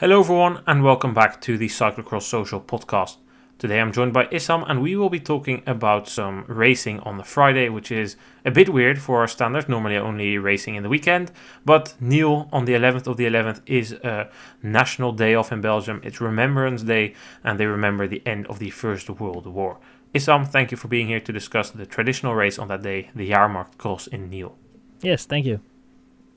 Hello everyone and welcome back to the Cyclocross Social podcast. Today I'm joined by Issam and we will be talking about some racing on the Friday, which is a bit weird for our standards, normally only racing in the weekend. But Niel on the 11th of the 11th is a national day off in Belgium. It's Remembrance Day and they remember the end of the First World War. Issam, thank you for being here to discuss the traditional race on that day, the Jaarmarktcross in Niel. Yes, thank you.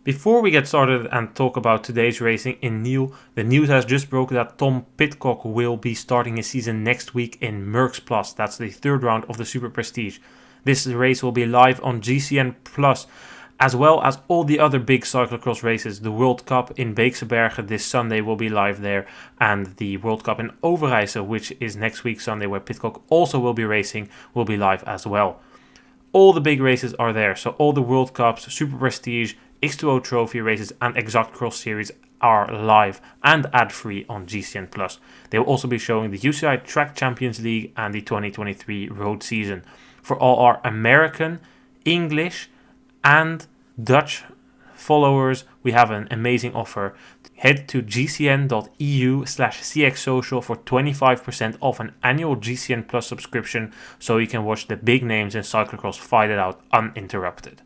Before we get started and talk about today's racing in Niel, the news has just broke that Tom Pidcock will be starting his season next week in Merckx Plus. That's the third round of the Superprestige. This race will be live on GCN Plus, as well as all the other big cyclocross races. The World Cup in Beekse Bergen this Sunday will be live there, and the World Cup in Alvarado, which is next week Sunday, where Pidcock also will be racing, will be live as well. All the big races are there, so all the World Cups, Superprestige, X2O Trophy races and Exact Cross Series are live and ad-free on GCN+. They will also be showing the UCI Track Champions League and the 2023 road season. For all our American, English and Dutch followers, we have an amazing offer. Head to gcn.eu/cxsocial for 25% off an annual GCN Plus subscription so you can watch the big names in cyclocross fight it out uninterrupted.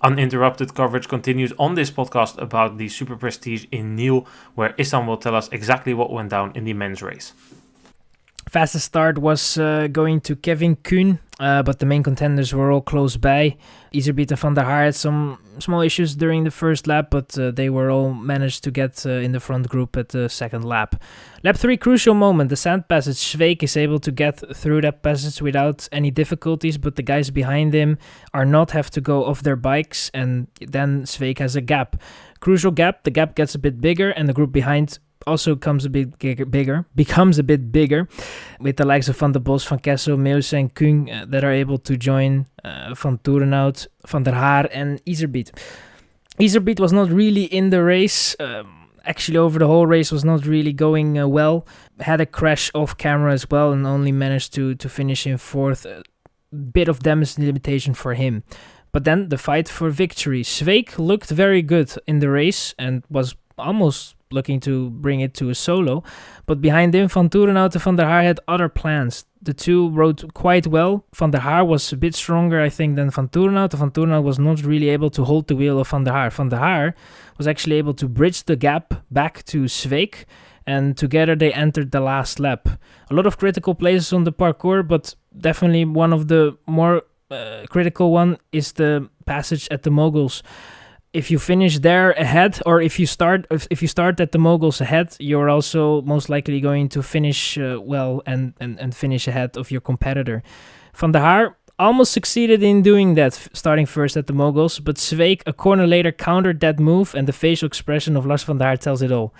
Uninterrupted coverage continues on this podcast about the Superprestige in Niel, where Issam will tell us exactly what went down in the men's race. Fastest start was going to Kevin Kuhn, but the main contenders were all close by. Iserbyt and Vanthourenhout had some small issues during the first lap, but they were all managed to get in the front group at the second lap. Lap 3, crucial moment. The sand passage. Sweeck is able to get through that passage without any difficulties, but the guys behind him are not, have to go off their bikes, and then Sweeck has a gap. Crucial gap. The gap gets a bit bigger, and the group behind also becomes a bit bigger, with the likes of Van Kessel, Maes and Kuhn that are able to join Vanthourenhout, Vanthourenhout and Iserbyt. Iserbyt was not really in the race, actually over the whole race was not really going well, had a crash off camera as well and only managed to finish in fourth, a bit of damage limitation for him. But then the fight for victory. Sweeck looked very good in the race and was almost looking to bring it to a solo, but behind him Vanthourenhout and Vanthourenhout had other plans. The two rode quite well. Vanthourenhout was a bit stronger, I think, than Vanthourenhout. Vanthourenhout was not really able to hold the wheel of Vanthourenhout. Vanthourenhout was actually able to bridge the gap back to Sweeck, and together they entered the last lap. A lot of critical places on the parcours, but definitely one of the more critical one is the passage at the moguls. If you finish there ahead, or if you start at the moguls ahead, you're also most likely going to finish well and finish ahead of your competitor. Vanthourenhout almost succeeded in doing that, starting first at the moguls, but Sweeck a corner later countered that move, and the facial expression of Lars Vanthourenhout tells it all.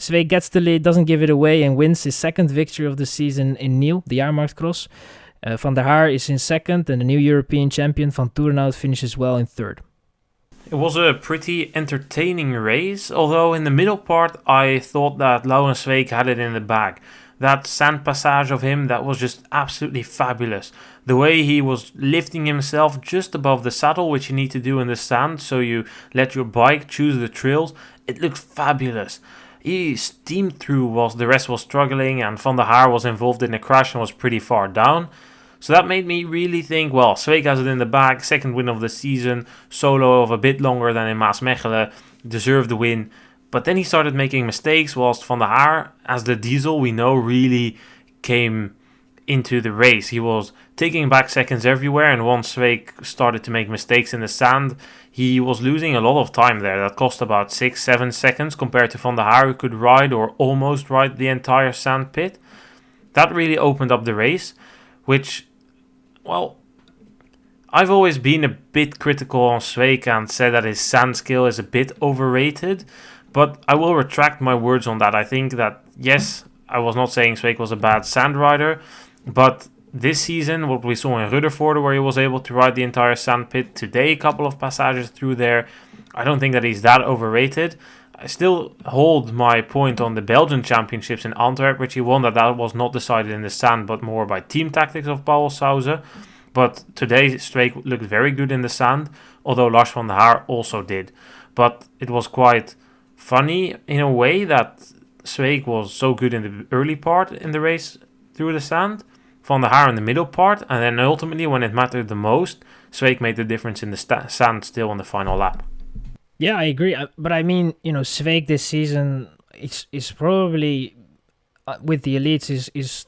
Sweeck gets the lead, doesn't give it away, and wins his second victory of the season in Niel, the Jaarmarktcross. Vanthourenhout is in second, and the new European champion Vanthourenhout finishes well in third. It was a pretty entertaining race, although in the middle part I thought that Laurens Sweeck had it in the bag. That sand passage of him, that was just absolutely fabulous. The way he was lifting himself just above the saddle, which you need to do in the sand, so you let your bike choose the trails, it looked fabulous. He steamed through whilst the rest was struggling, and Vanthourenhout was involved in a crash and was pretty far down. So that made me really think, well, Sweeck has it in the bag, second win of the season, solo of a bit longer than in Maasmechelen, deserved the win. But then he started making mistakes, whilst Vanthourenhout, as the diesel, we know, really came into the race. He was taking back seconds everywhere, and once Sweeck started to make mistakes in the sand, he was losing a lot of time there. That cost about 6-7 seconds compared to Vanthourenhout, who could ride or almost ride the entire sand pit. That really opened up the race, which, well, I've always been a bit critical on Sweeck and said that his sand skill is a bit overrated, but I will retract my words on that. I think that, yes, I was not saying Sweeck was a bad sand rider, but this season, what we saw in Ruddervoorde, where he was able to ride the entire sand pit, today a couple of passages through there, I don't think that he's that overrated. I still hold my point on the Belgian Championships in Antwerp, which he won, that was not decided in the sand, but more by team tactics of Paul Sauze. But today, Sweeck looked very good in the sand, although Lars Vanthourenhout also did. But it was quite funny in a way that Sweeck was so good in the early part in the race through the sand, Van der Haar in the middle part, and then ultimately when it mattered the most, Sweeck made the difference in the sand still on the final lap. Yeah, I agree. But I mean, Sweeck this season is probably with the elites is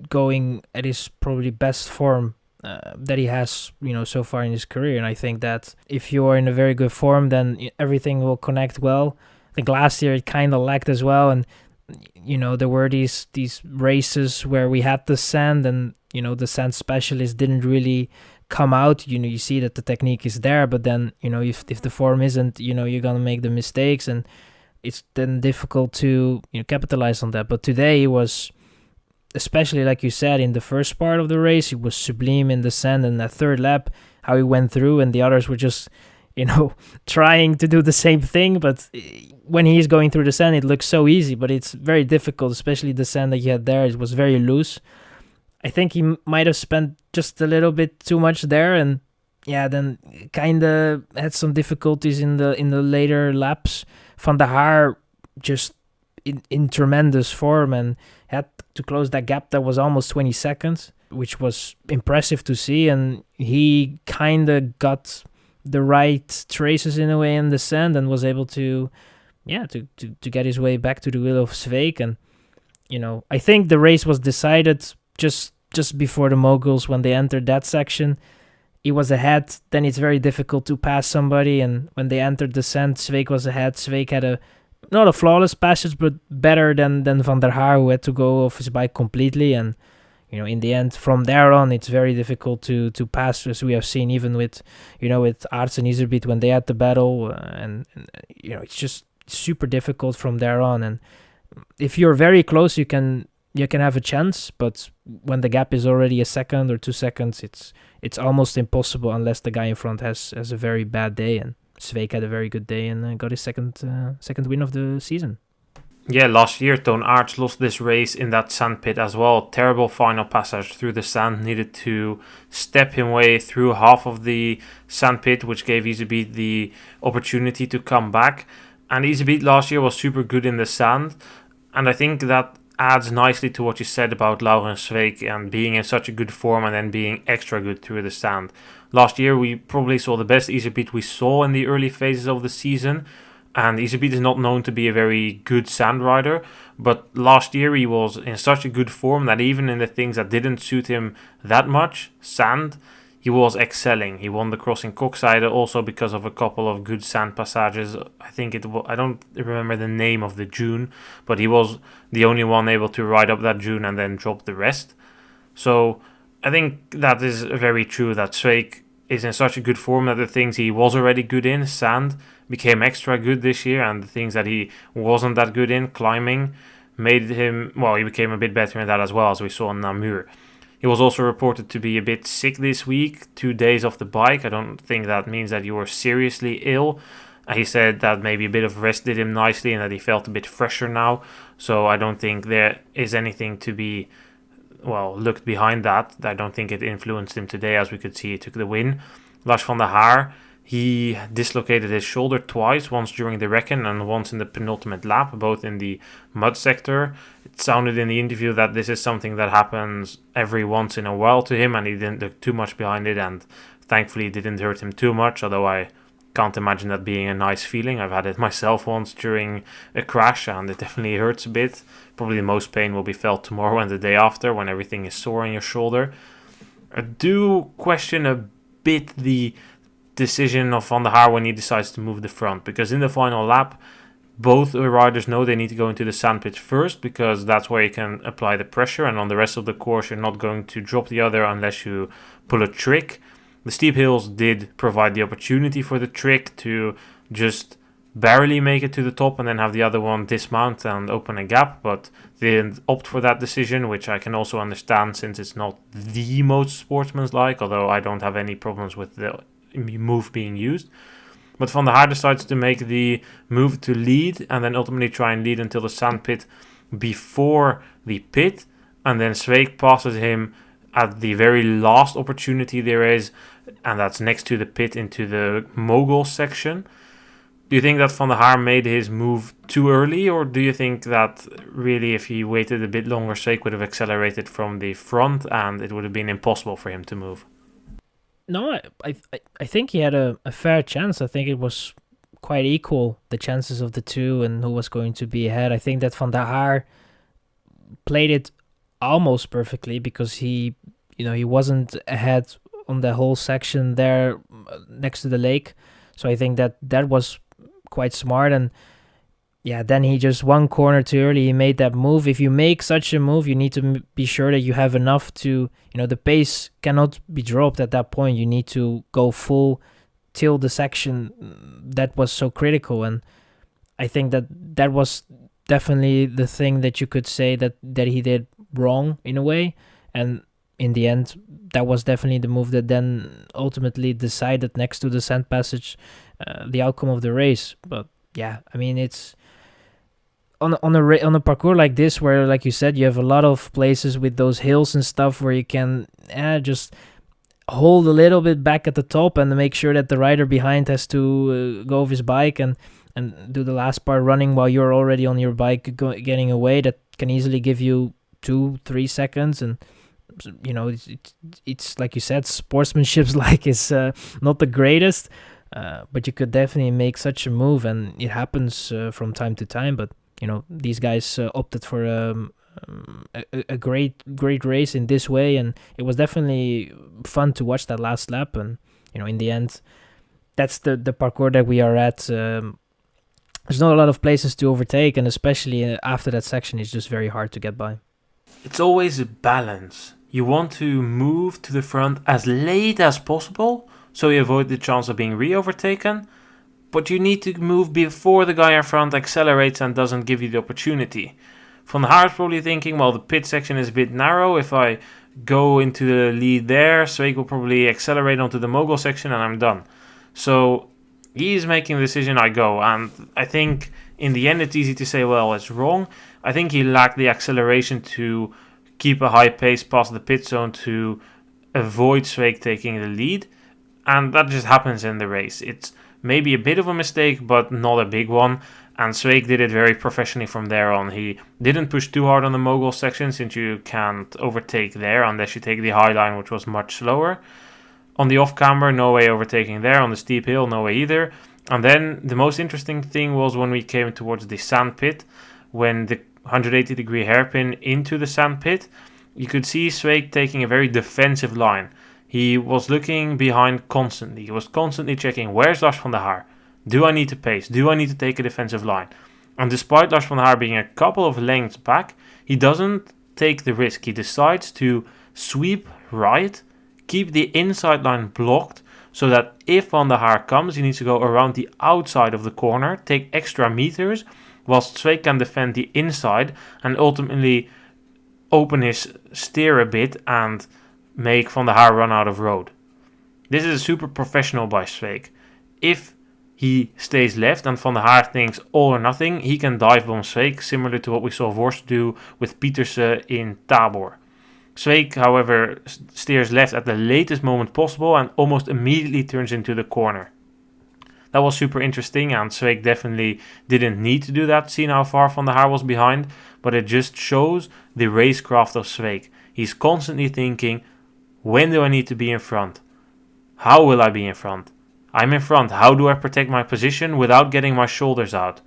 going at his probably best form that he has so far in his career. And I think that if you are in a very good form, then everything will connect well. I think last year it kind of lacked as well, and there were these races where we had the sand, and the sand specialist didn't really come out. You see that the technique is there, but then if the form isn't, you're gonna make the mistakes, and it's then difficult to capitalize on that. But today he was, especially like you said, in the first part of the race, he was sublime in the sand, and that third lap, how he went through, and the others were just trying to do the same thing. But when he's going through the sand, it looks so easy, but it's very difficult, especially the sand that he had there. It was very loose. I think he might have spent just a little bit too much there, and then kind of had some difficulties in the later laps. Van der Haar just in tremendous form and had to close that gap that was almost 20 seconds, which was impressive to see. And he kind of got the right traces in a way in the sand and was able to get his way back to the wheel of Sweeck. And I think the race was decided just before the moguls. When they entered that section, he was ahead. Then it's very difficult to pass somebody, and when they entered the sand, Sweeck was ahead. Sweeck had not a flawless passage, but better than Van der Haar, who had to go off his bike completely. And in the end, from there on, it's very difficult to pass, as we have seen even with Aerts and Iserbyt when they had the battle, and it's just super difficult from there on. And if you're very close, you can have a chance, but when the gap is already a second or 2 seconds, it's almost impossible unless the guy in front has a very bad day. And Sweeck had a very good day and got his second win of the season. Yeah, last year Toon Aerts lost this race in that sandpit as well. Terrible final passage through the sand. Needed to step him way through half of the sandpit, which gave Iserbyt the opportunity to come back. And Iserbyt last year was super good in the sand. And I think that adds nicely to what you said about Laurens Sweeck and being in such a good form and then being extra good through the sand. Last year we probably saw the best Iserbyt we saw in the early phases of the season. And Iserbyt is not known to be a very good sand rider, but last year he was in such a good form that even in the things that didn't suit him that much, sand, he was excelling. He won the cross in Koksijde also because of a couple of good sand passages. I think I don't remember the name of the dune, but he was the only one able to ride up that dune and then drop the rest. So I think that is very true, that Sweeck is in such a good form that the things he was already good in, sand, became extra good this year, and the things that he wasn't that good in, climbing, made him, he became a bit better in that as well, as we saw in Namur. He was also reported to be a bit sick this week, 2 days off the bike. I don't think that means that you were seriously ill. He said that maybe a bit of rest did him nicely and that he felt a bit fresher now. So I don't think there is anything to be, looked behind that. I don't think it influenced him today. As we could see, he took the win. Lars van der Haar, he dislocated his shoulder twice, once during the reckon and once in the penultimate lap, both in the mud sector. It sounded in the interview that this is something that happens every once in a while to him, and he didn't look too much behind it, and thankfully it didn't hurt him too much, although I can't imagine that being a nice feeling. I've had it myself once during a crash, and it definitely hurts a bit. Probably the most pain will be felt tomorrow and the day after, when everything is sore in your shoulder. I do question a bit the decision of Van der Haar when he decides to move the front, because in the final lap both riders know they need to go into the sandpit first, because that's where you can apply the pressure, and on the rest of the course you're not going to drop the other unless you pull a trick. The steep hills did provide the opportunity for the trick to just barely make it to the top and then have the other one dismount and open a gap, but they didn't opt for that decision, which I can also understand since it's not the most sportsmanlike, although I don't have any problems with the move being used. But Van der Haar decides to make the move to lead and then ultimately try and lead until the sandpit before the pit, and then Sweeck passes him at the very last opportunity there is, and that's next to the pit into the mogul section. Do you think that Van der Haar made his move too early, or do you think that really if he waited a bit longer, Sweeck would have accelerated from the front and it would have been impossible for him to move? No, I think he had a fair chance. I think it was quite equal, the chances of the two and who was going to be ahead. I think that Van der Haar played it almost perfectly because he wasn't ahead on the whole section there next to the lake. So I think that was quite smart. And yeah, then he just one corner too early. He made that move. If you make such a move, you need to be sure that you have enough to, the pace cannot be dropped at that point. You need to go full till the section that was so critical. And I think that was definitely the thing that you could say that he did wrong in a way. And in the end, that was definitely the move that then ultimately decided next to the sand passage the outcome of the race. But yeah, I mean, it's on a parcours like this where, like you said, you have a lot of places with those hills and stuff where you can just hold a little bit back at the top and make sure that the rider behind has to go off his bike and do the last part running while you're already on your bike getting away. That can easily give you 2-3 seconds. And it's like you said, sportsmanship's like is not the greatest, but you could definitely make such a move, and it happens from time to time. But these guys opted for a great race in this way, and it was definitely fun to watch that last lap. And in the end, that's the parcours that we are at. There's not a lot of places to overtake, and especially after that section, it's just very hard to get by. It's always a balance. You want to move to the front as late as possible, so you avoid the chance of being re-overtaken, but you need to move before the guy in front accelerates and doesn't give you the opportunity. Van der Haar is probably thinking, well, the pit section is a bit narrow. If I go into the lead there, Sweeck will probably accelerate onto the mogul section and I'm done. So he's making the decision, I go. And I think in the end it's easy to say, well, it's wrong. I think he lacked the acceleration to keep a high pace past the pit zone to avoid Sweeck taking the lead. And that just happens in the race. It's maybe a bit of a mistake, but not a big one. And Sweeck did it very professionally from there on. He didn't push too hard on the mogul section, since you can't overtake there unless you take the high line, which was much slower. On the off-camber, no way overtaking there. On the steep hill, no way either. And then the most interesting thing was when we came towards the sand pit, when the 180-degree hairpin into the sand pit, you could see Sweeck taking a very defensive line. He was looking behind constantly. He was constantly checking, where's Lars van der Haar? Do I need to pace? Do I need to take a defensive line? And despite Lars van der Haar being a couple of lengths back, he doesn't take the risk. He decides to sweep right, keep the inside line blocked, so that if Van der Haar comes, he needs to go around the outside of the corner, take extra meters, whilst Sweeck can defend the inside and ultimately open his steer a bit and make Van der Haar run out of road. This is super professional by Sweeck. If he stays left and Van der Haar thinks all or nothing, he can dive bomb Sweeck, similar to what we saw Vorst do with Pietersen in Tabor. Sweeck, however, steers left at the latest moment possible and almost immediately turns into the corner. That was super interesting, and Sweeck definitely didn't need to do that, seeing how far Van der Haar was behind, but it just shows the racecraft of Sweeck. He's constantly thinking, when do I need to be in front? How will I be in front? I'm in front. How do I protect my position without getting my shoulders out?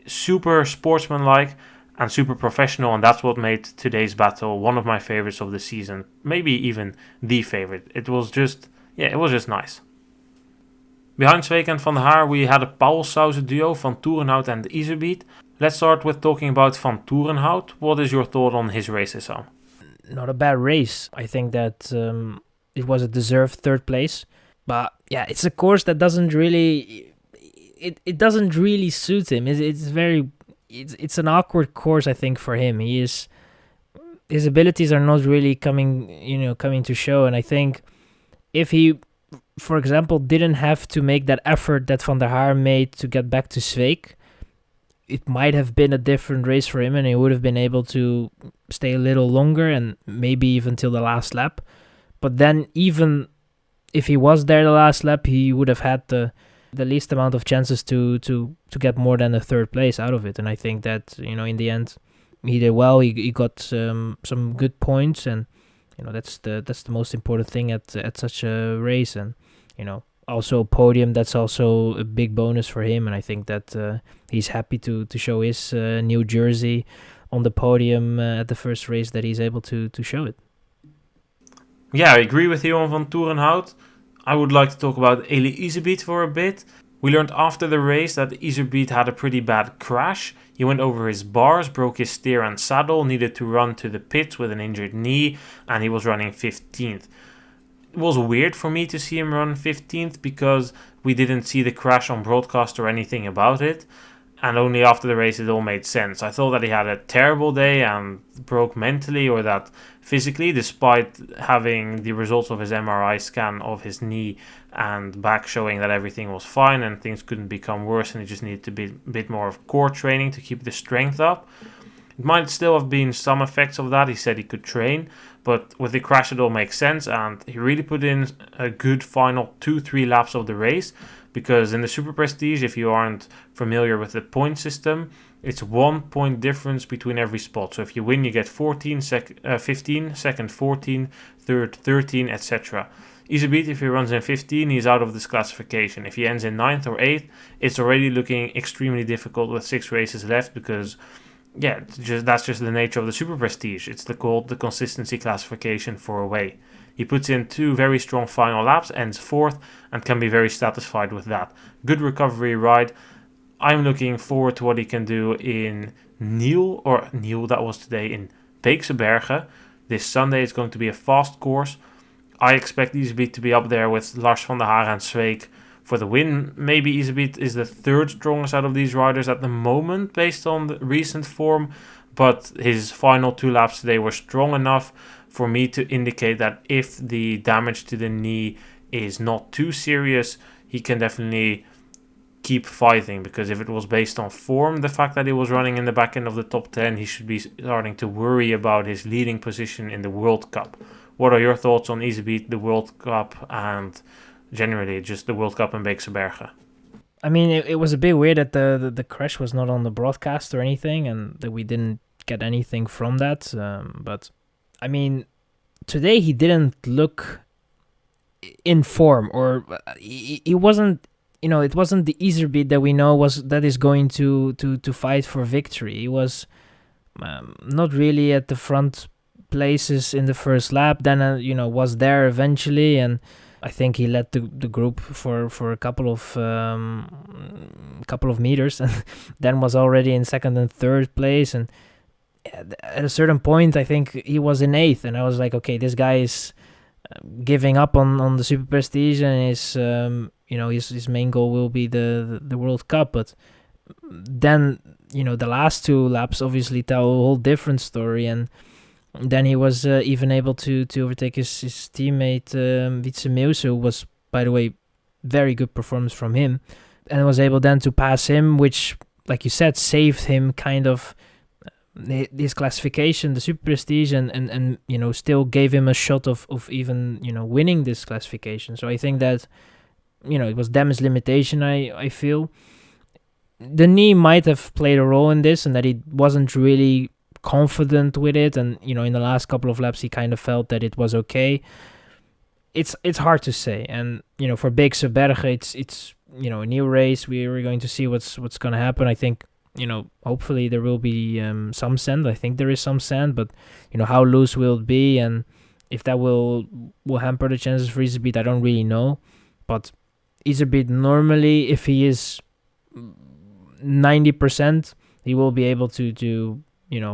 Super sportsmanlike and super professional, and that's what made today's battle one of my favorites of the season. Maybe even the favorite. It was just nice. Behind Sweeck and Van der Haar, we had a Paulsauze duo, Vanthourenhout and Iserbyt. Let's start with talking about Vanthourenhout. What is your thought on his race, Issam? Not a bad race. I think that it was a deserved third place. But yeah, it's a course that doesn't really, it doesn't really suit him. It's an awkward course, I think, for him. His abilities are not really coming to show. And I think if he, for example, didn't have to make that effort that Van der Haar made to get back to Sweeck, it might have been a different race for him, and he would have been able to stay a little longer and maybe even till the last lap. But then even if he was there the last lap, he would have had the the least amount of chances to get more than a third place out of it. And I think that, in the end, he did well. He got some good points, and that's the most important thing at such a race. And also a podium, that's also a big bonus for him. And I think that he's happy to show his new jersey on the podium at the first race, that he's able to show it. Yeah, I agree with you on Vanthourenhout. I would like to talk about Iserbyt for a bit. We learned after the race that Iserbyt had a pretty bad crash. He went over his bars, broke his steer and saddle, needed to run to the pits with an injured knee, and he was running 15th. It was weird for me to see him run 15th because we didn't see the crash on broadcast or anything about it. And only after the race it all made sense. I thought that he had a terrible day and broke mentally, or that physically, despite having the results of his MRI scan of his knee and back showing that everything was fine and things couldn't become worse, and he just needed to be a bit more of core training to keep the strength up. It might still have been some effects of that. He said he could train, but with the crash it all makes sense, and he really put in a good final 2-3 laps of the race. Because in the Superprestige, if you aren't familiar with the point system, it's 1 point difference between every spot. So if you win, you get 15, second 14, third 13, etc. Iserbyt, if he runs in 15, he's out of this classification. If he ends in 9th or 8th, it's already looking extremely difficult with 6 races left, because that's just the nature of the Superprestige. It's called the consistency classification for away. He puts in 2 very strong final laps, ends 4th, and can be very satisfied with that. Good recovery ride. I'm looking forward to what he can do in Niel, that was today, in Beekse Bergen. This Sunday is going to be a fast course. I expect Iserbyt to be up there with Lars van der Haar and Sweeck for the win. Maybe Iserbyt is the 3rd strongest out of these riders at the moment, based on the recent form, but his final 2 laps today were strong enough for me to indicate that if the damage to the knee is not too serious, he can definitely keep fighting. Because if it was based on form, the fact that he was running in the back end of the top 10, he should be starting to worry about his leading position in the World Cup. What are your thoughts on Iserbyt, the World Cup, and generally just the World Cup in Beekse Bergen? I mean, it was a bit weird that the crash was not on the broadcast or anything, and that we didn't get anything from that. But I mean, today he didn't look in form, or he wasn't. It wasn't the Iserbyt that we know that is going to fight for victory. He was not really at the front places in the first lap. Then was there eventually, and I think he led the group for a couple of meters, and then was already in 2nd and 3rd place. And at a certain point, I think he was in 8th, and I was like, okay, this guy is giving up on the Superprestige, and his main goal will be the World Cup. But then the last 2 laps obviously tell a whole different story, and then he was even able to overtake his teammate Betsema, who was, by the way, very good performance from him, and was able then to pass him, which, like you said, saved him kind of his classification, the Superprestige, and still gave him a shot of even winning this classification. So I think that it was Dem's limitation. I feel the knee might have played a role in this, and that he wasn't really confident with it, and in the last couple of laps he kind of felt that it was okay. It's hard to say, and for Beekse Bergen it's a new race. We're going to see what's going to happen. I think hopefully there will be some sand. I think there is some sand, but how loose will it be, and if that will hamper the chances for Iserbyt, I don't really know. But Iserbyt, normally, if he is 90%, he will be able to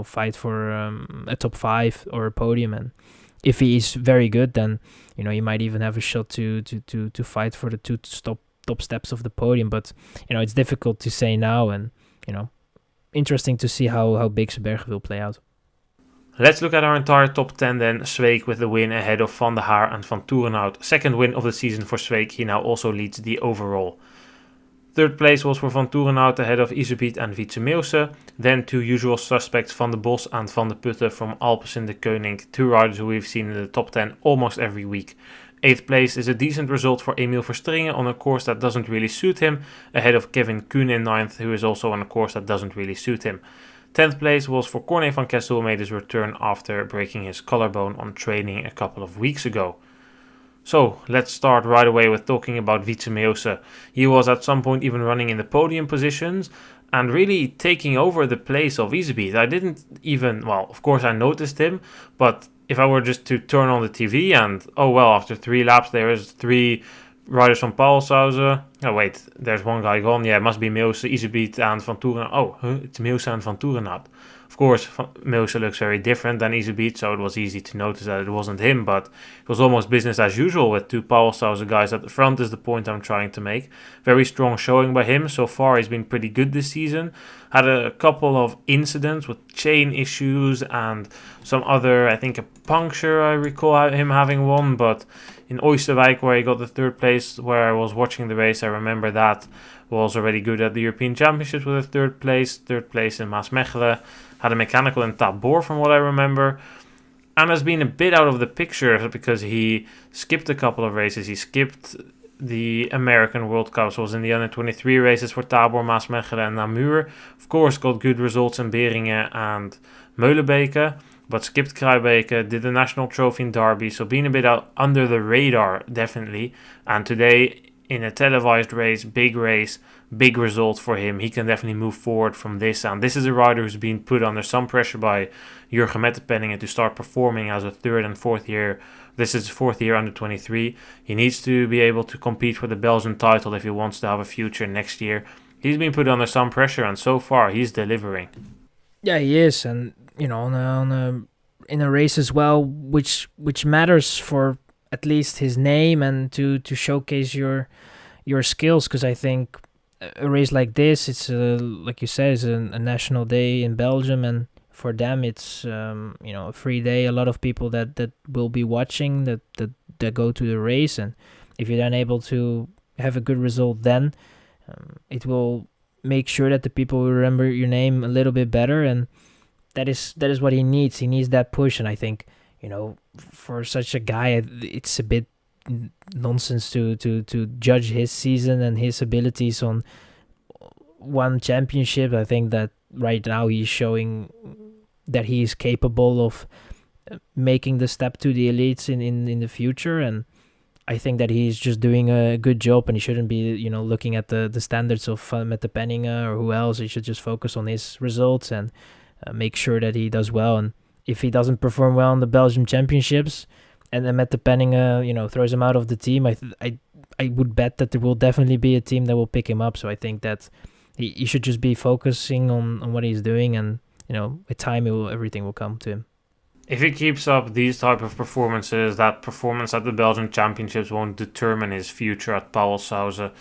fight for a top 5 or a podium. And if he is very good, then he might even have a shot to fight for the 2 top steps of the podium. But it's difficult to say now, and interesting to see how Beekse Bergen will play out. Let's look at our entire top 10 then. Sweeck with the win ahead of Van der Haar and Vanthourenhout. 2nd win of the season for Sweeck. He now also leads the overall. 3rd place was for Vanthourenhout ahead of Iserbyt and Betsema. Then 2 usual suspects, Van der Bos and Van der Putten from Alpecin de Koning. 2 riders who we've seen in the top 10 almost every week. 8th place is a decent result for Emiel Verstringen on a course that doesn't really suit him, ahead of Kevin Kuhn in 9th, who is also on a course that doesn't really suit him. 10th place was for Corne van Kessel, who made his return after breaking his collarbone on training a couple of weeks ago. So, let's start right away with talking about Beekse Bergen. He was at some point even running in the podium positions and really taking over the place of Iserbyt. I didn't even, well, of course I noticed him, but if I were just to turn on the TV and, oh well, after 3 laps there is 3 riders from Paulshausen. Oh wait, there's one guy gone. Yeah, it must be Maes, Iserbyt and Vanthourenhout. Oh, it's Maes and Vanthourenhout. Of course, Maes looks very different than Iserbyt, so it was easy to notice that it wasn't him, but it was almost business as usual with 2 Paulshausen guys at the front is the point I'm trying to make. Very strong showing by him. So far, he's been pretty good this season. Had a couple of incidents with chain issues and some other, I think a puncture, I recall him having one, but in Oosterwijk, where he got the 3rd place, where I was watching the race, I remember that was already good at the European Championships with a 3rd place in Maasmechelen, had a mechanical in Tabor from what I remember, and has been a bit out of the picture because he skipped a couple of races. He skipped the American World Cups, was in the under 23 races for Tabor, Maasmechelen and Namur. Of course, got good results in Beringen and Meulenbeke, but skipped Kruijbeke, did the national trophy in Derby, so being a bit out under the radar, definitely. And today, in a televised race, big result for him. He can definitely move forward from this. And this is a rider who's been put under some pressure by Jurgen Mettepenningen to start performing as a 3rd and 4th year. This is 4th year under 23. He needs to be able to compete for the Belgian title if he wants to have a future next year. He's been put under some pressure, and so far he's delivering. Yeah, he is, and you know, in a race as well, which matters for at least his name and to showcase your skills. Because I think a race like this, it's like you said, it's a national day in Belgium, and for them it's a free day. A lot of people that will be watching that go to the race, and if you're then able to have a good result, then it will make sure that the people will remember your name a little bit better, and that is what he needs. He needs that push, and I think, for such a guy, it's a bit nonsense to judge his season and his abilities on one championship. I think that right now he's showing that he is capable of making the step to the elites in the future, and I think that he's just doing a good job, and he shouldn't be looking at the standards of Mettepenningen or who else. He should just focus on his results and make sure that he does well. And if he doesn't perform well in the Belgium Championships and then Mettepenningen throws him out of the team, I would bet that there will definitely be a team that will pick him up. So I think that he should just be focusing on what he's doing, and with time everything will come to him. If he keeps up these type of performances, that performance at the Belgian Championships won't determine his future at Paulshausen.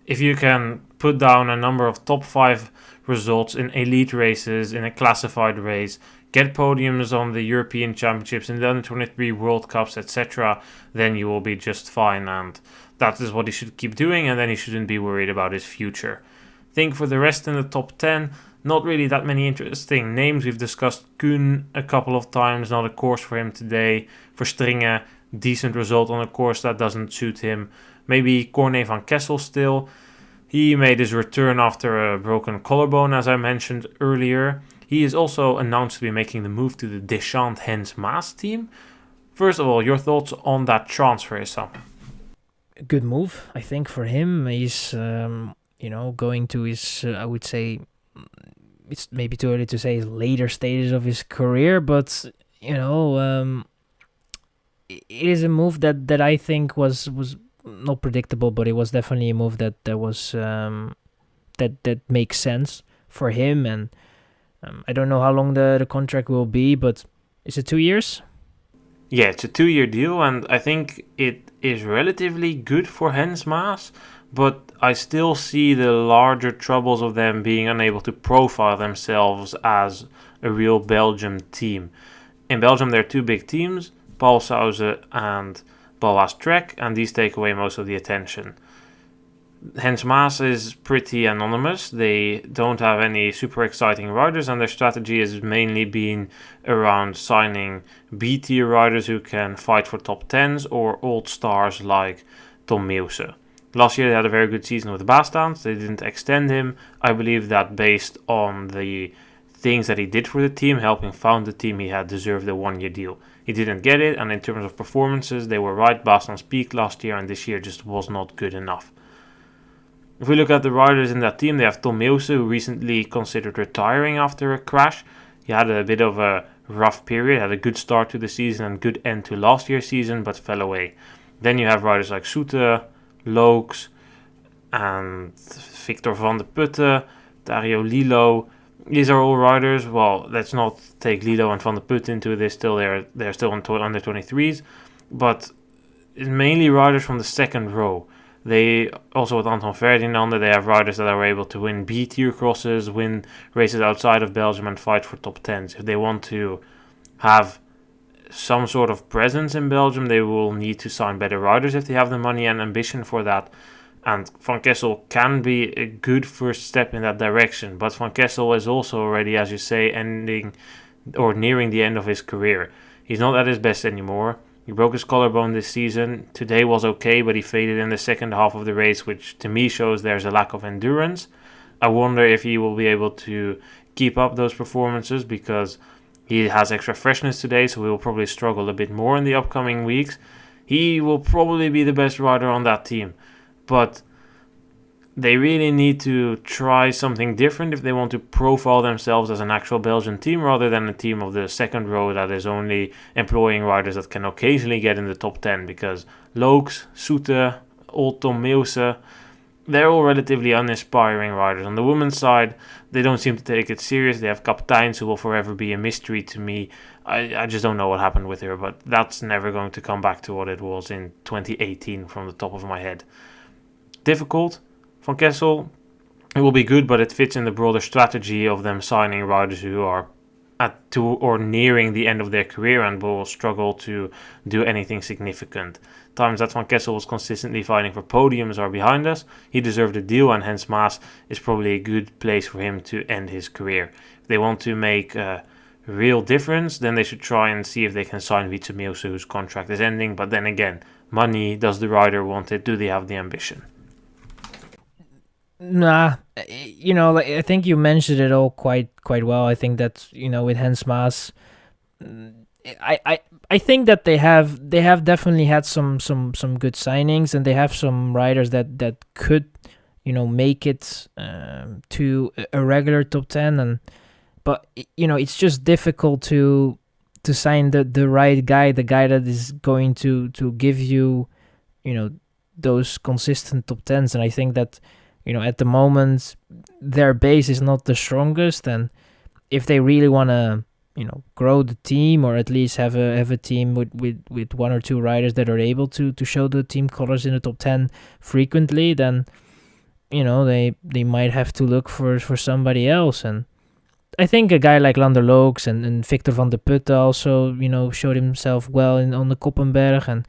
If you can put down a number of top 5 results in elite races, in a classified race, get podiums on the European Championships, in the Under-23 World Cups, etc., then you will be just fine, and that is what he should keep doing, and then he shouldn't be worried about his future. I think for the rest in the top 10, not really that many interesting names. We've discussed Kuhn a couple of times, not a course for him today. Verstringen, decent result on a course that doesn't suit him. Maybe Corne van Kessel still. He made his return after a broken collarbone, as I mentioned earlier. He is also announced to be making the move to the didnt Hens Maes team. First of all, your thoughts on that transfer, Issam? Good move, I think, for him. He's, going to his, I would say, it's maybe too early to say his later stages of his career, but it is a move that I think was not predictable, but it was definitely a move that was that makes sense for him. And I don't know how long the contract will be, but is it 2 years? Yeah, it's a 2-year deal, and I think it is relatively good for Hens Maes, but I still see the larger troubles of them being unable to profile themselves as a real Belgium team. In Belgium, there are 2 big teams, Paulshausen and Baloise Trek, and these take away most of the attention. Hens Maes is pretty anonymous. They don't have any super exciting riders, and their strategy has mainly been around signing B-tier riders who can fight for top 10s or old stars like Tom Meuse. Last year they had a very good season with Bastans. They didn't extend him. I believe that based on the things that he did for the team, helping found the team, he had deserved a 1-year deal. He didn't get it, and in terms of performances, they were right. Bastans peaked last year, and this year just was not good enough. If we look at the riders in that team, they have Tom Meuse, who recently considered retiring after a crash. He had a bit of a rough period, had a good start to the season and good end to last year's season, but fell away. Then you have riders like Soete, Lokes, and Victor van der Putte, Dario Lilo. These are all riders. Well, let's not take Lilo and van der Putte into this. They're still under 23s, but it's mainly riders from the second row. They also with Anton Ferdinand, they have riders that are able to win B-tier crosses, win races outside of Belgium, and fight for top 10s. If they want to have some sort of presence in Belgium, they will need to sign better riders if they have the money and ambition for that. And Van Kessel can be a good first step in that direction. But Van Kessel is also already, as you say, ending or nearing the end of his career. He's not at his best anymore. He broke his collarbone this season. Today was okay, but he faded in the second half of the race, which to me shows there's a lack of endurance. I wonder if he will be able to keep up those performances, because he has extra freshness today, so he will probably struggle a bit more in the upcoming weeks. He will probably be the best rider on that team, but they really need to try something different if they want to profile themselves as an actual Belgian team rather than a team of the second row that is only employing riders that can occasionally get in the top 10, because Lokes, Soete, Old Tom Meuse, they're all relatively uninspiring riders. On the women's side, they don't seem to take it serious. They have Kapteins who will forever be a mystery to me. I just don't know what happened with her, but that's never going to come back to what it was in 2018 from the top of my head. Difficult. Van Kessel, it will be good, but it fits in the broader strategy of them signing riders who are at to or nearing the end of their career and will struggle to do anything significant. Times that Van Kessel was consistently fighting for podiums are behind us. He deserved a deal, and Hens Maes is probably a good place for him to end his career. If they want to make a real difference, then they should try and see if they can sign Beekse Bergen, whose contract is ending. But then again, money, does the rider want it? Do they have the ambition? Nah, like, I think you mentioned it all quite well. I think that with Hens Maes, I think that they have definitely had some good signings, and they have some riders that could make it to a regular top 10, but it's just difficult to sign the right guy, the guy that is going to give you those consistent top 10s. And I think that at the moment, their base is not the strongest, and if they really want to, grow the team, or at least have a team with one or two riders that are able to show the team colors in the top 10 frequently, then they might have to look for somebody else. And I think a guy like Lander Lokes and Victor van der Putte also showed himself well on the Koppenberg, and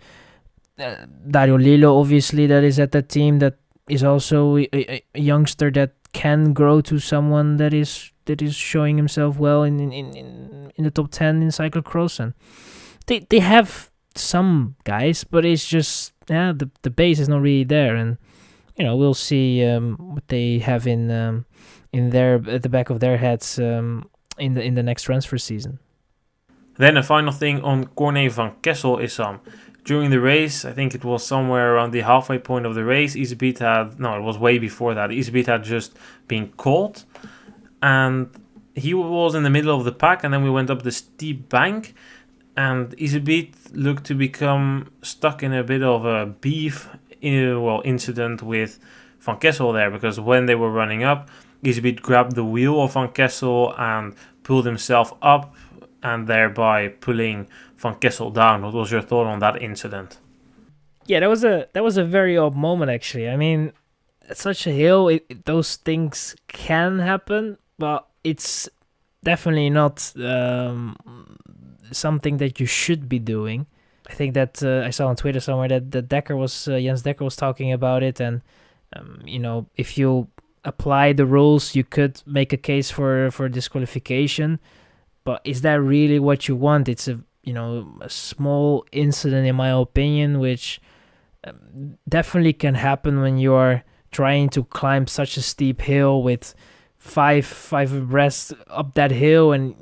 Dario Lilo, obviously, that is at that team, that is also a youngster that can grow to someone that is showing himself well in the top 10 in cyclocross. And they have some guys, but it's just the base is not really there. And we'll see what they have in their at the back of their heads in the next transfer season. Then a final thing on Corne van Kessel, Issam. During the race, I think it was somewhere around the halfway point of the race, Iserbyt it was way before that. Iserbyt had just been caught, and he was in the middle of the pack, and then we went up the steep bank, and Iserbyt looked to become stuck in a bit of a beef incident with Van Kessel there, because when they were running up, Iserbyt grabbed the wheel of Van Kessel and pulled himself up, and thereby pulling Van Kessel down. What was your thought on that incident? Yeah, that was a very odd moment, actually. I mean, at such a hill, those things can happen, but it's definitely not something that you should be doing. I think that I saw on Twitter somewhere that Jens Dekker was talking about it, and If you apply the rules, you could make a case for disqualification. But is that really what you want? It's a small incident, in my opinion, which definitely can happen when you are trying to climb such a steep hill with five abreast up that hill. And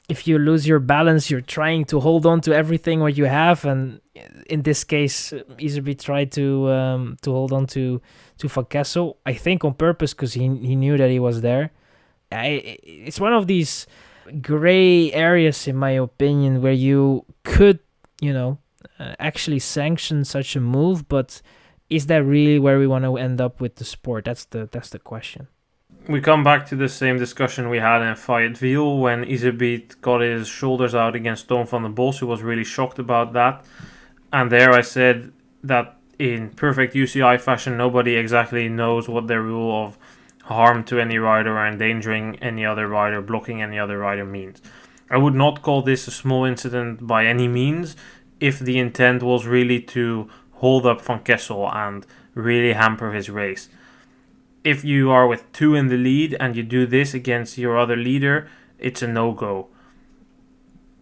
if you lose your balance, you're trying to hold on to everything what you have. And in this case, Iserbyt tried to hold on to Van Kessel, I think on purpose, because he knew that he was there. It's one of these gray areas, in my opinion, where you could, actually sanction such a move, but is that really where we want to end up with the sport? That's the question. We come back to the same discussion we had in Fayetteville when Iserbyt got his shoulders out against Toon van den Bos, who was really shocked about that. And there I said that in perfect UCI fashion, nobody exactly knows what their rule of harm to any rider or endangering any other rider, blocking any other rider means. I would not call this a small incident by any means if the intent was really to hold up Van Kessel and really hamper his race. If you are with 2 in the lead and you do this against your other leader, it's a no-go.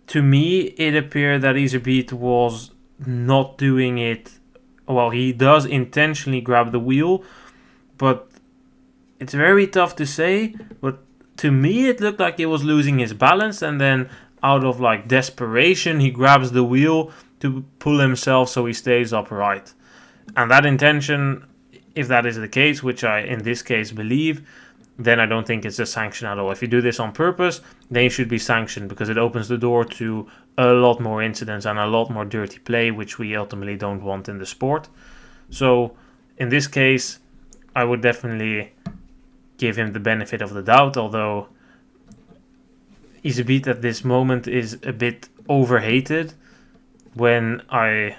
To me, it appeared that Iserbyt was not doing it. Well, he does intentionally grab the wheel, but it's very tough to say. But to me, it looked like he was losing his balance, and then out of desperation, he grabs the wheel to pull himself so he stays upright. And that intention, if that is the case, which I in this case believe, then I don't think it's a sanction at all. If you do this on purpose, then you should be sanctioned, because it opens the door to a lot more incidents and a lot more dirty play, which we ultimately don't want in the sport. So in this case, I would definitely give him the benefit of the doubt, although Iserbyt at this moment is a bit overhated. When I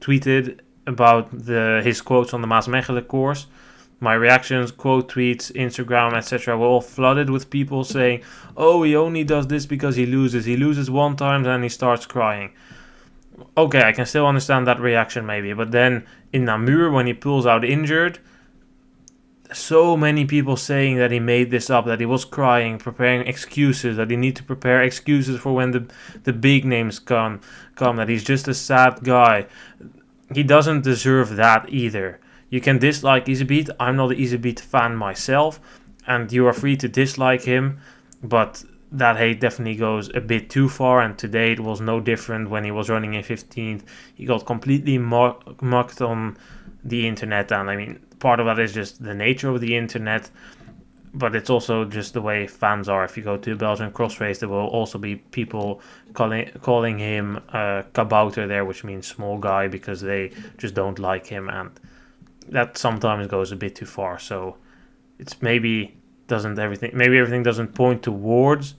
tweeted about his quotes on the Maasmechelen course, my reactions, quote tweets, Instagram, etc. were all flooded with people saying, oh, he only does this because he loses. He loses one time and he starts crying. Okay, I can still understand that reaction maybe, but then in Namur, when he pulls out injured, so many people saying that he made this up, that he was crying, preparing excuses, that he need to prepare excuses for when the big names come, that he's just a sad guy. He doesn't deserve that either. You can dislike Iserbyt. I'm not an Iserbyt fan myself, and you are free to dislike him, but that hate definitely goes a bit too far, and today it was no different. When he was running in 15th, he got completely mocked on the internet, and part of that is just the nature of the internet, but it's also just the way fans are. If you go to a Belgian cross race, there will also be people calling him kabouter there, which means small guy, because they just don't like him, and that sometimes goes a bit too far. So it's maybe everything doesn't point towards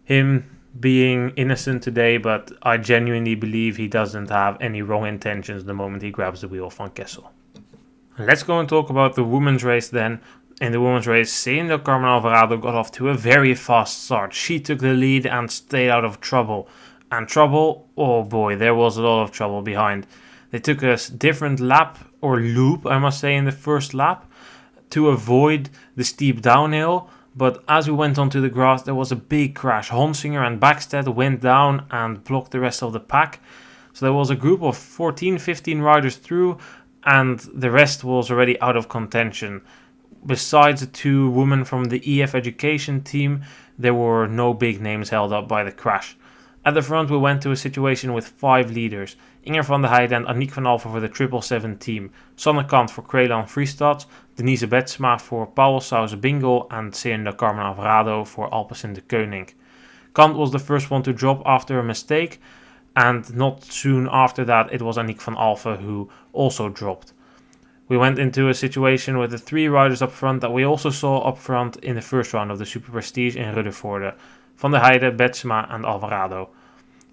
him being innocent today, but I genuinely believe he doesn't have any wrong intentions the moment he grabs the wheel of Van Kessel. Let's go and talk about the women's race then. In the women's race, Carmen Alvarado got off to a very fast start. She took the lead and stayed out of trouble. And trouble, oh boy, there was a lot of trouble behind. They took a different lap, or loop, I must say, in the first lap to avoid the steep downhill. But as we went onto the grass, there was a big crash. Honsinger and Backstedt went down and blocked the rest of the pack. So there was a group of 14, 15 riders through, and the rest was already out of contention. Besides the 2 women from the EF education team, there were no big names held up by the crash. At the front, we went to a situation with 5 leaders. Inger van der Heijden and Aniek van Alphen for the 777 team. Sanne Kant for Krelan Friestad, Denise Betsema for Paul Sauze Bingle, and Carmen Alvarado for Alpecin de Koning. Kant was the first one to drop after a mistake, and not soon after that it was Aniek van Alphen who also dropped. We went into a situation with the 3 riders up front that we also saw up front in the first round of the Superprestige in Ruddervoorde: Van der Heijden, Betsema and Alvarado.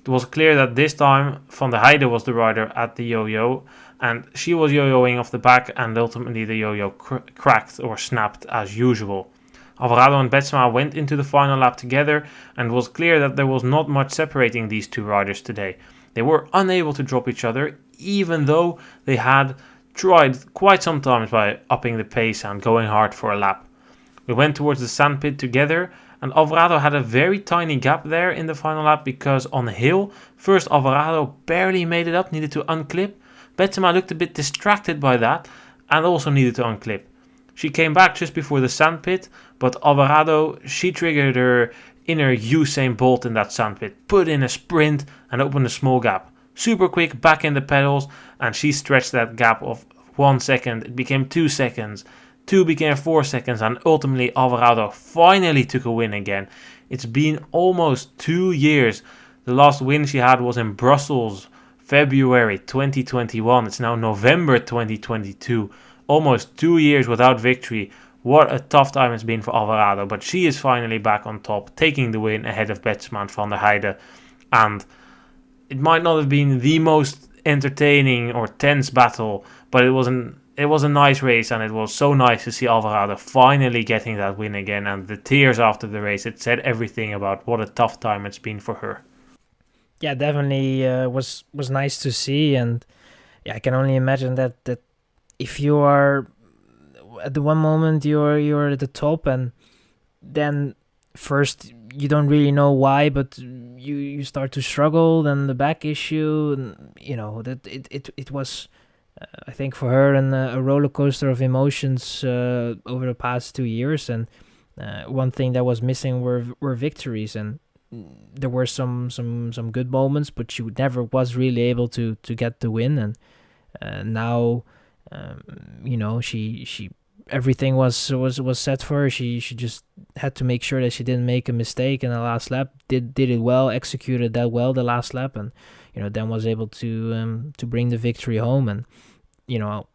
It was clear that this time Van der Heijden was the rider at the yo-yo, and she was yo-yoing off the back, and ultimately the yo-yo cracked or snapped as usual. Alvarado and Betsema went into the final lap together, and it was clear that there was not much separating these 2 riders today. They were unable to drop each other, even though they had tried quite some times by upping the pace and going hard for a lap. We went towards the sandpit together, and Alvarado had a very tiny gap there in the final lap because on the hill, first Alvarado barely made it up, needed to unclip. Betsema looked a bit distracted by that and also needed to unclip. She came back just before the sandpit, but Alvarado, she triggered her inner Usain Bolt in that sandpit, put in a sprint and opened a small gap. Super quick back in the pedals, and she stretched that gap of 1 second. It became 2 seconds. 2 became 4 seconds, and ultimately Alvarado finally took a win again. It's been almost 2 years. The last win she had was in Brussels, February 2021. It's now November 2022. Almost 2 years without victory. What a tough time it's been for Alvarado, but she is finally back on top, taking the win ahead of Betsema and Van der Heijden. And it might not have been the most entertaining or tense battle, but it was a nice race, and it was so nice to see Alvarado finally getting that win again. And the tears after the race, it said everything about what a tough time it's been for her. Yeah, definitely was nice to see, and yeah, I can only imagine that if you are at the one moment you're at the top, and then first you don't really know why, but you start to struggle, then the back issue, and that it was I think for her a roller coaster of emotions over the past 2 years, and one thing that was missing were victories, and there were some good moments, but she never was really able to get the win, and now she everything was set for her. She just had to make sure that she didn't make a mistake in the last lap. Did it well, executed that well the last lap, and then was able to bring the victory home. And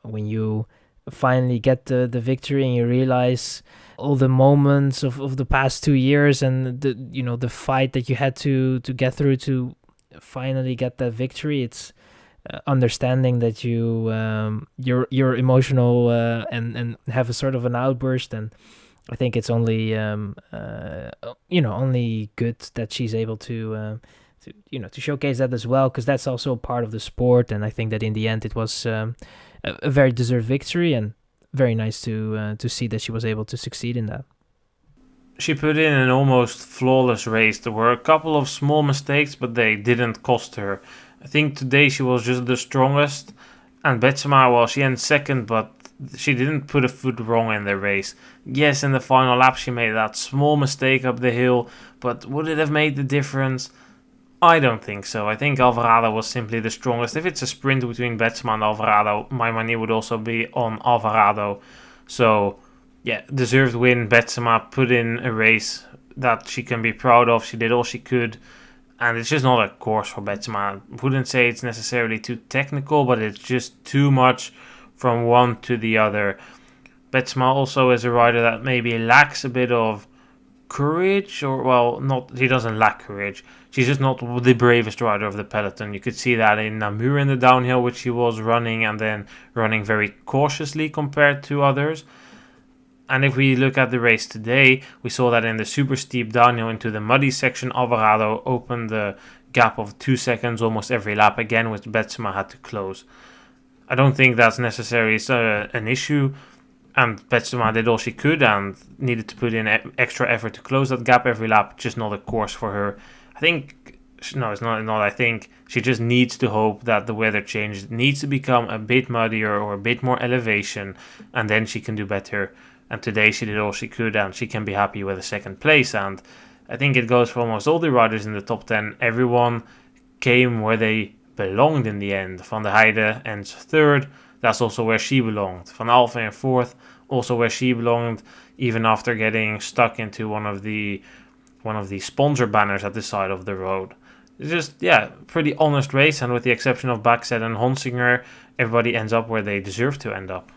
when you finally get the victory and you realize all the moments of the past 2 years and the fight that you had to get through to finally get that victory, it's understanding that you're emotional and have a sort of an outburst. And I think it's only only good that she's able to showcase that as well, because that's also part of the sport. And I think that in the end it was a very deserved victory, and very nice to see that she was able to succeed in that. She put in an almost flawless race. There were a couple of small mistakes, but they didn't cost her. I think today she was just the strongest, and Betsema, well, she ended second, but she didn't put a foot wrong in the race. Yes, in the final lap she made that small mistake up the hill, but would it have made the difference? I don't think so. I think Alvarado was simply the strongest. If it's a sprint between Betsema and Alvarado, my money would also be on Alvarado. So, yeah, deserved win. Betsema put in a race that she can be proud of. She did all she could. And it's just not a course for Betsema. I wouldn't say it's necessarily too technical, but it's just too much from one to the other. Betsema also is a rider that maybe lacks a bit of courage, or she doesn't lack courage. She's just not the bravest rider of the peloton. You could see that in Namur in the downhill, which she was running, and then running very cautiously compared to others. And if we look at the race today, we saw that in the super steep downhill into the muddy section, Alvarado opened the gap of 2 seconds almost every lap again, which Betsema had to close. I don't think that's necessarily an issue, and Betsema did all she could and needed to put in extra effort to close that gap every lap. Just not a course for her. I think she just needs to hope that the weather changes. It needs to become a bit muddier or a bit more elevation, and then she can do better. And today she did all she could, and she can be happy with a second place. And I think it goes for almost all the riders in the top 10. Everyone came where they belonged in the end. Van der Heijden ends third. That's also where she belonged. Van Alphen in fourth, also where she belonged, even after getting stuck into one of the sponsor banners at the side of the road. It's just, pretty honest race, and with the exception of Beekse and Honsinger, everybody ends up where they deserve to end up.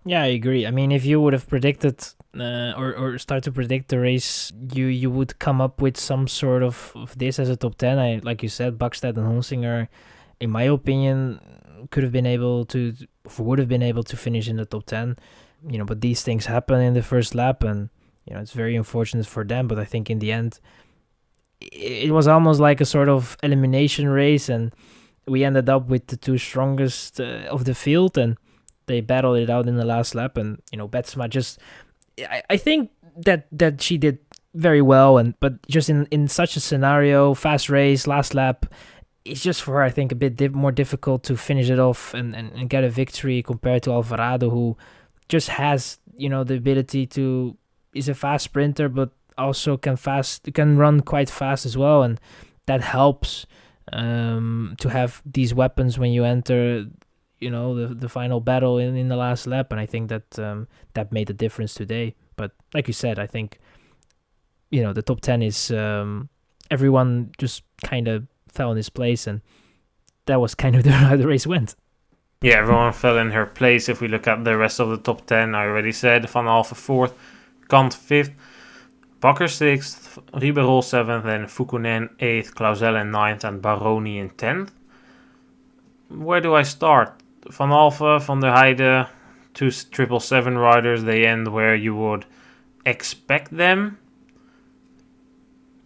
Yeah, I agree. I mean, if you would have predicted or start to predict the race, you would come up with some sort of this as a top 10. Like you said, Beekse and Honsinger, in my opinion, would have been able to finish in the top 10. But these things happen in the first lap, and it's very unfortunate for them. But I think in the end, it was almost like a sort of elimination race, and we ended up with the two strongest of the field. And They battled it out in the last lap, and Betsema just, I think that she did very well, but just in such a scenario, fast race, last lap, it's just for her, I think, a bit more difficult to finish it off and get a victory compared to Alvarado, who just has the ability to, is a fast sprinter, but also can run quite fast as well, and that helps to have these weapons when you enter the final battle in the last lap. And I think that that made a difference today. But like you said, I think the top 10 is everyone just kind of fell in his place, and that was kind of how the race went. Yeah, everyone fell in her place. If we look at the rest of the top 10, I already said Van Alphen 4th, Kant 5th, Bakker 6th, Ribeirol 7th, then Fukunen 8th, Clauzel in 9th, and Baroni in 10th. Where do I start? Van Alphen, Van der Heijden, 2 777 riders, they end where you would expect them.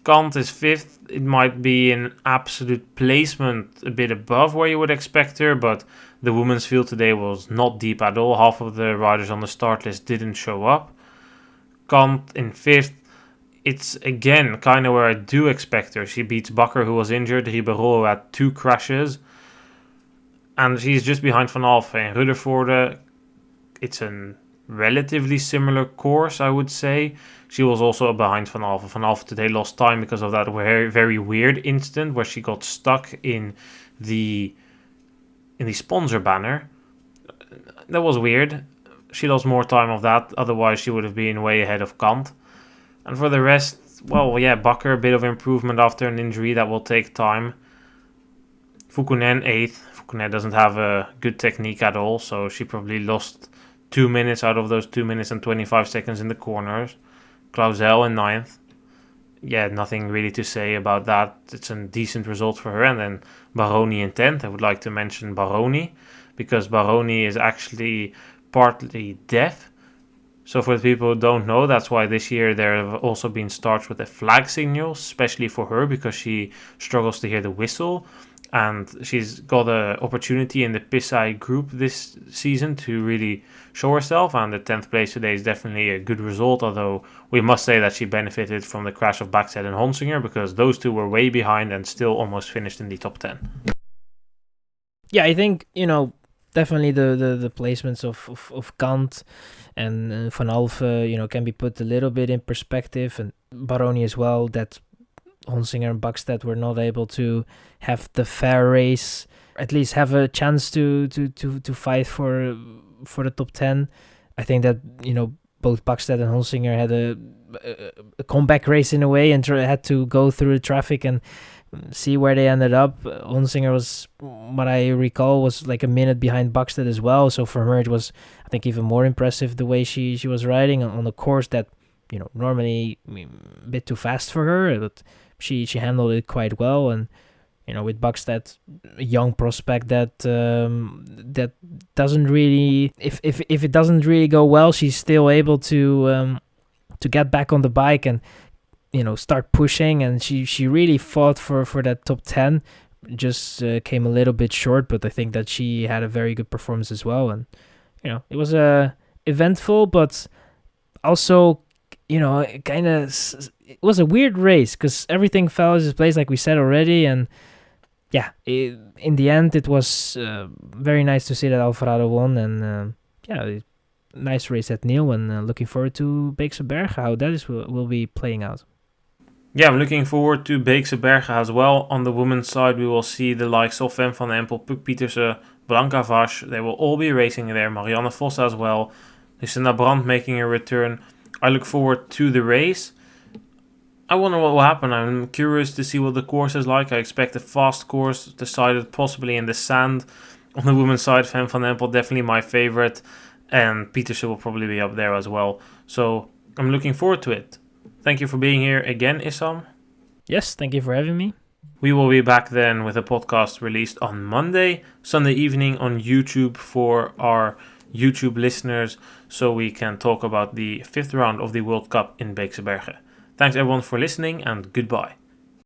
Kant is 5th. It might be an absolute placement a bit above where you would expect her, but the women's field today was not deep at all. Half of the riders on the start list didn't show up. Kant in 5th. It's again kind of where I do expect her. She beats Bakker, who was injured, Ribeirol, who had 2 crashes, and she's just behind Van Alphen. In Ruddervoorde, it's a relatively similar course, I would say. She was also behind Van Alphen. Van Alphen today lost time because of that very, very weird incident where she got stuck in the sponsor banner. That was weird. She lost more time of that. Otherwise, she would have been way ahead of Kant. And for the rest, well, yeah, Bakker, a bit of improvement after an injury. That will take time. Fukunen 8th. Fukunen doesn't have a good technique at all, so she probably lost 2 minutes out of those 2 minutes and 25 seconds in the corners. Clauzel in 9th. Yeah, nothing really to say about that. It's a decent result for her. And then Baroni in 10th. I would like to mention Baroni, because Baroni is actually partly deaf. So for the people who don't know, that's why this year there have also been starts with a flag signal, especially for her, because she struggles to hear the whistle. And she's got an opportunity in the Pissai group this season to really show herself. And the 10th place today is definitely a good result, although we must say that she benefited from the crash of Backstedt and Honsinger, because those two were way behind and still almost finished in the top 10. Yeah, I think, definitely the placements of Kant and Van Alphen, can be put a little bit in perspective. And Baroni as well, that Honsinger and Backstedt were not able to have the fair race, at least have a chance to fight for the top 10. I think that both Backstedt and Honsinger had a comeback race in a way, and had to go through the traffic and see where they ended up. Honsinger was, what I recall, was like a minute behind Backstedt as well. So for her, it was, I think, even more impressive the way she was riding on a course that normally a bit too fast for her, but she handled it quite well. And with Backstedt, a young prospect that doesn't really, if it doesn't really go well, she's still able to get back on the bike and start pushing. And she really fought for that top 10. Just came a little bit short, but I think that she had a very good performance as well. And it was eventful, but also it was a weird race because everything fell into place, like we said already. And yeah, in the end, it was very nice to see that Alvarado won. And nice race at Niel, and looking forward to Beekse Bergen, how that will be playing out. Yeah, I'm looking forward to Beekse Bergen as well. On the women's side, we will see the likes of Fem van Empel, Puk Pietersen, Blanca Vasch. They will all be racing there. Marianne Vos as well. Lucinda Brandt making a return. I look forward to the race. I wonder what will happen. I'm curious to see what the course is like. I expect a fast course, decided possibly in the sand. On the women's side, Fem van Empel definitely my favorite. And Pietersen will probably be up there as well. So I'm looking forward to it. Thank you for being here again, Issam. Yes, thank you for having me. We will be back then with a podcast released on Monday, Sunday evening on YouTube for our YouTube listeners, so we can talk about the 5th round of the World Cup in Beekse Bergen. Thanks everyone for listening, and goodbye.